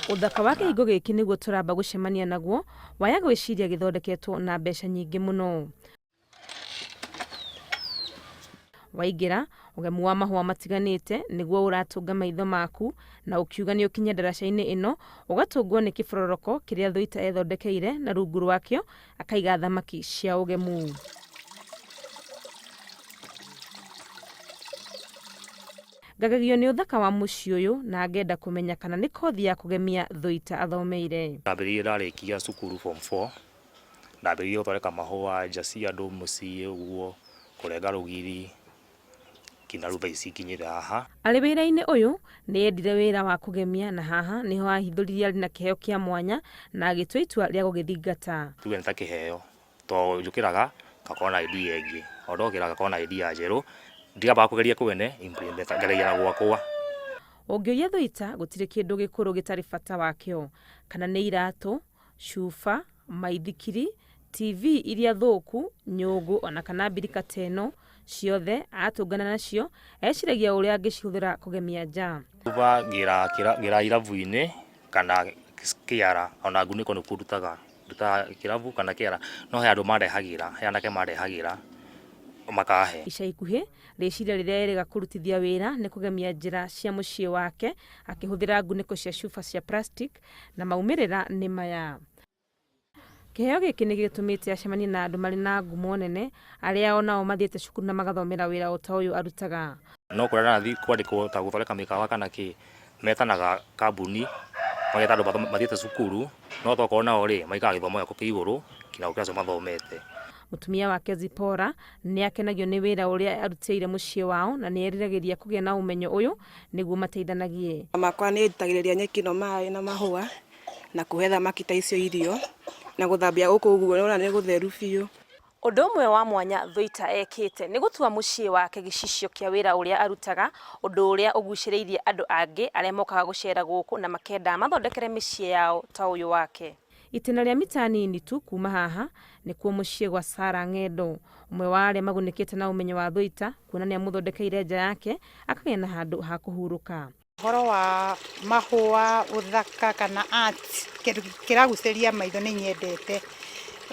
Uthaka wa kihingo giki niguo turamba gucemania naguo waya gwiciria githondeketwo na mbeca nyingi muno. Waingira ugemu wa mahua matiganite niguo uratunga maitho maku na ukiuga ni ukinye daraca-ini ino ugatungwo ni kibororoko kiria Thuita ethondekeire na rungu rwakio akaiga thamaki cia ugemu. Ngagagio ni uthaka wa mucii uyu na ngenda kumenya kana ni kothi ya kugemia Thuita athomeire. Ndambiririe ndarikia cukuru form 4 ndambiririe guthondeka mahua nja cia andu mucii uguo kurenga rugiri kina rutha ici kinyire haha. Ari wira-ini uyu ni endire wira wa kugemia na haha niho ahithuririe na kiheo kia mwanya na agitua itua ria gugithingata. Tuge nta kiheo to njukiraga gakona idea ingi ondokira gakona idea njeru ndigamba kugeria kuwene implement ngaragia na gwakwa. Ungioya Thuita gutire kindu gikuru gitari bata wakio kana ni iratu, cuba, maithikiri, TV iria thuku, nyugu ona kana mbirika teno ciothe atungana nacio eciragia uria angicihuthira kugemia nja. Kuba gira iravu-ini kana kiara ona nguniko ni kurutaga ruta kiravu kana kiara no he andu marehagira he anake marehagira makahe. Ica ikuhi riciria riria erega kurutithia wira ni kugemia njira cia mucii wake akihuthira nguniko cia cuba cia plastic na maumirira ni maya. Kiheo giki ni gitumite acemania na andu mari na ngumo nene aria onao mathiete cukuru na magathomera wira ota uyu arutaga. No kurana nathi kwandikwo ta guthondeka mikawa kana ki metanaga kambuni mageta andu mathiete cukuru no thoko nao ri maikaga githomo yako kiiguru kina ukiaco mathomete. Mutumia wake Zipora ni akenagio ni wira uria arutire mucii wao na ni eriragiria kugia na umenyo uyu niguo mateithanagie. Makwa ni nditagiriria nyeki no mai na mahua na kuhe thamaki ta icio irio na guthambia guku guo ona ni gutheru biu. Undu umwe wa mwanya Thuita ekite ni gutua mucii wake gicicio kia wira uria arutaga undu uria uguciriirie andu angi aria mokaga gucera guku na makenda mathondekere micii yao ta uyu wake. Itena ria micii-ini tu kuma haha ni kuo mucii gwa Sara Ng'endo umwe wa aria magunikite na umenyo wa Thuita kuonania muthondekeire nja yake akagia na handu ha kuhuruka. Horo wa mahua uthaka kana art kiraguceria maitho ni nyendete.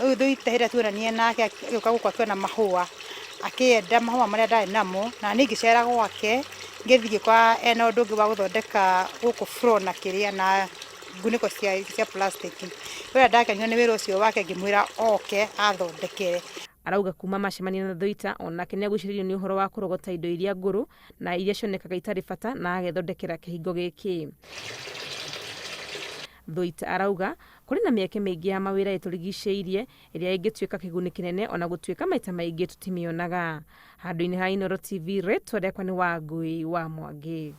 Uyu Thuita hira tuonanie nake yuka gukwa tuona mahua akienda mahua maria ndari namo na ni ngicera gwake ngithie kwa ena undu ungi wa guthondeka guku floor na kiria na nguniko cia plastic. Wira ndakenio ni wira ucio wake ngimwira oke athondekere. Arauga kuma macemania na Thuita onake ni aguciririo ni uhoro wa kurogota indo iria nguru na iria cionekaga itari bata na agethondekera kihingo giki. Thuita arauga kuri na mieke mingi ya mawira iturigiceirie iria ingituika kiguni kinene ona gutuika maita maingi tutimionaga. Handu-ini ha Inooro TV ritwa riakwa ni Wangui wa Mwangi.